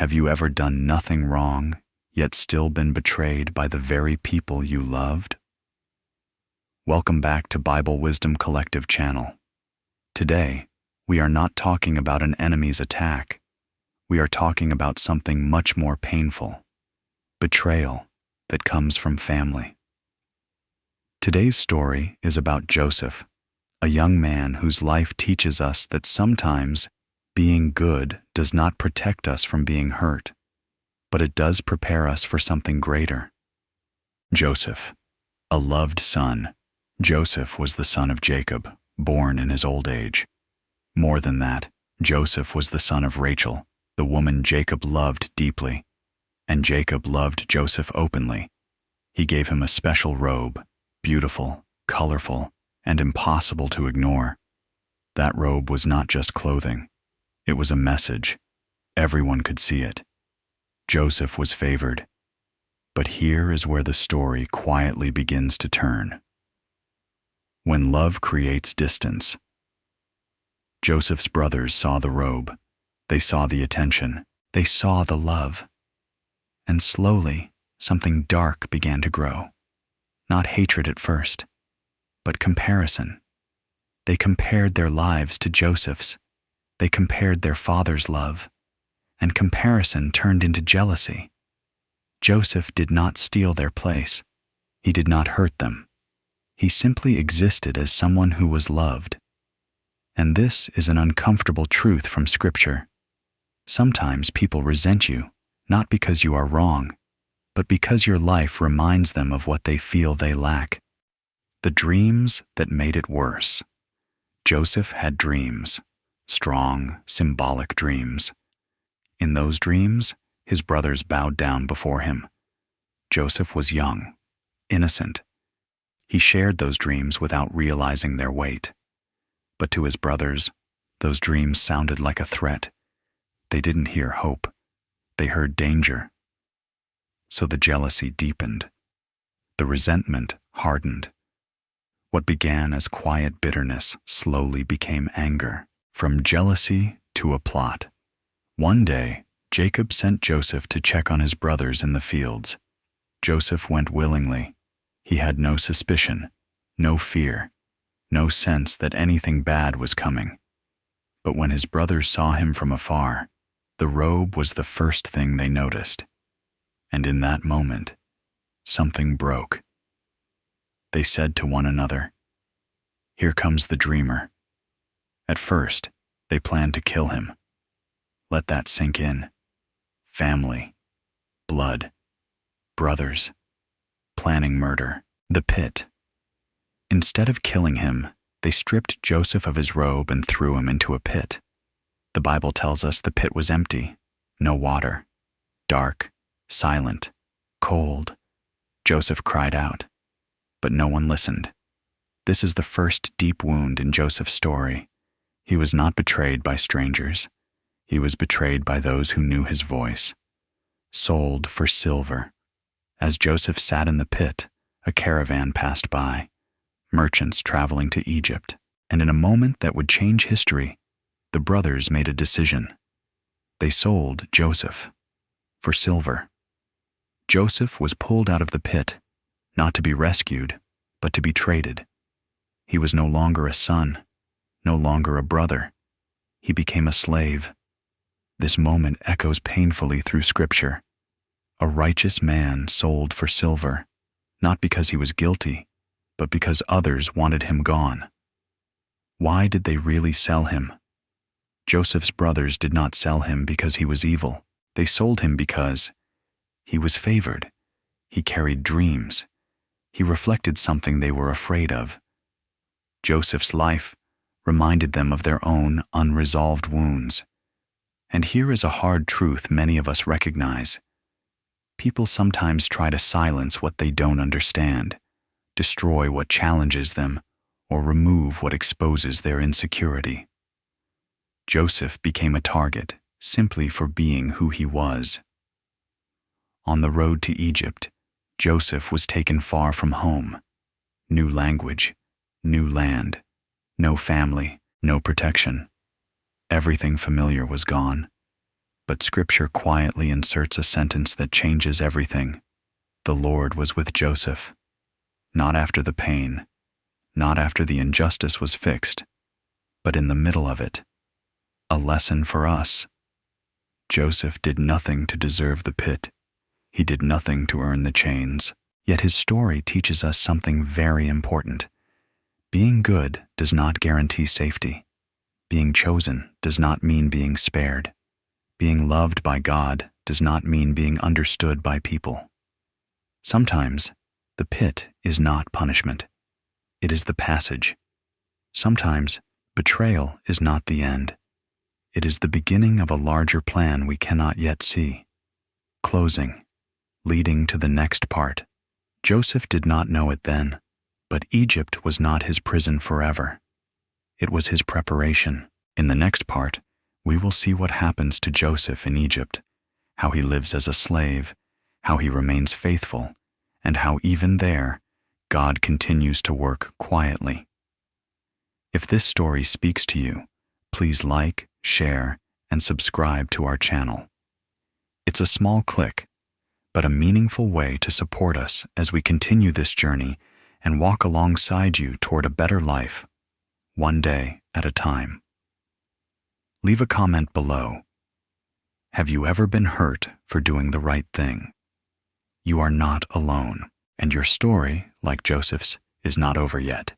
Have you ever done nothing wrong, yet still been betrayed by the very people you loved? Welcome back to Bible Wisdom Collective channel. Today, we are not talking about an enemy's attack. We are talking about something much more painful: betrayal that comes from family. Today's story is about Joseph, a young man whose life teaches us that sometimes being good does not protect us from being hurt, but it does prepare us for something greater. Joseph, a loved son. Joseph was the son of Jacob, born in his old age. More than that, Joseph was the son of Rachel, the woman Jacob loved deeply. And Jacob loved Joseph openly. He gave him a special robe, beautiful, colorful, and impossible to ignore. That robe was not just clothing. It was a message. Everyone could see it. Joseph was favored. But here is where the story quietly begins to turn. When love creates distance. Joseph's brothers saw the robe. They saw the attention. They saw the love. And slowly, something dark began to grow. Not hatred at first, but comparison. They compared their lives to Joseph's. They compared their father's love, and comparison turned into jealousy. Joseph did not steal their place. He did not hurt them. He simply existed as someone who was loved. And this is an uncomfortable truth from Scripture. Sometimes people resent you, not because you are wrong, but because your life reminds them of what they feel they lack. The dreams that made it worse. Joseph had dreams. Strong, symbolic dreams. In those dreams, his brothers bowed down before him. Joseph was young, innocent. He shared those dreams without realizing their weight. But to his brothers, those dreams sounded like a threat. They didn't hear hope. They heard danger. So the jealousy deepened. The resentment hardened. What began as quiet bitterness slowly became anger. From jealousy to a plot. One day, Jacob sent Joseph to check on his brothers in the fields. Joseph went willingly. He had no suspicion, no fear, no sense that anything bad was coming. But when his brothers saw him from afar, the robe was the first thing they noticed. And in that moment, something broke. They said to one another, "Here comes the dreamer." At first, they planned to kill him. Let that sink in. Family, blood, brothers, planning murder, the pit. Instead of killing him, they stripped Joseph of his robe and threw him into a pit. The Bible tells us the pit was empty, no water, dark, silent, cold. Joseph cried out, but no one listened. This is the first deep wound in Joseph's story. He was not betrayed by strangers. He was betrayed by those who knew his voice. Sold for silver. As Joseph sat in the pit, a caravan passed by, merchants traveling to Egypt, and in a moment that would change history, the brothers made a decision. They sold Joseph for silver. Joseph was pulled out of the pit, not to be rescued, but to be traded. He was no longer a son, no longer a brother. He became a slave. This moment echoes painfully through Scripture. A righteous man sold for silver, not because he was guilty, but because others wanted him gone. Why did they really sell him? Joseph's brothers did not sell him because he was evil. They sold him because he was favored. He carried dreams. He reflected something they were afraid of. Joseph's life reminded them of their own unresolved wounds. And here is a hard truth many of us recognize. People sometimes try to silence what they don't understand, destroy what challenges them, or remove what exposes their insecurity. Joseph became a target simply for being who he was. On the road to Egypt, Joseph was taken far from home. New language, new land, no family, no protection. Everything familiar was gone. But Scripture quietly inserts a sentence that changes everything. The Lord was with Joseph, not after the pain, not after the injustice was fixed, but in the middle of it. A lesson for us. Joseph did nothing to deserve the pit. He did nothing to earn the chains. Yet his story teaches us something very important. Being good does not guarantee safety. Being chosen does not mean being spared. Being loved by God does not mean being understood by people. Sometimes, the pit is not punishment. It is the passage. Sometimes, betrayal is not the end. It is the beginning of a larger plan we cannot yet see. Closing, leading to the next part. Joseph did not know it then, but Egypt was not his prison forever. It was his preparation. In the next part, we will see what happens to Joseph in Egypt, how he lives as a slave, how he remains faithful, and how even there, God continues to work quietly. If this story speaks to you, please like, share, and subscribe to our channel. It's a small click, but a meaningful way to support us as we continue this journey and walk alongside you toward a better life, one day at a time. Leave a comment below. Have you ever been hurt for doing the right thing? You are not alone, and your story, like Joseph's, is not over yet.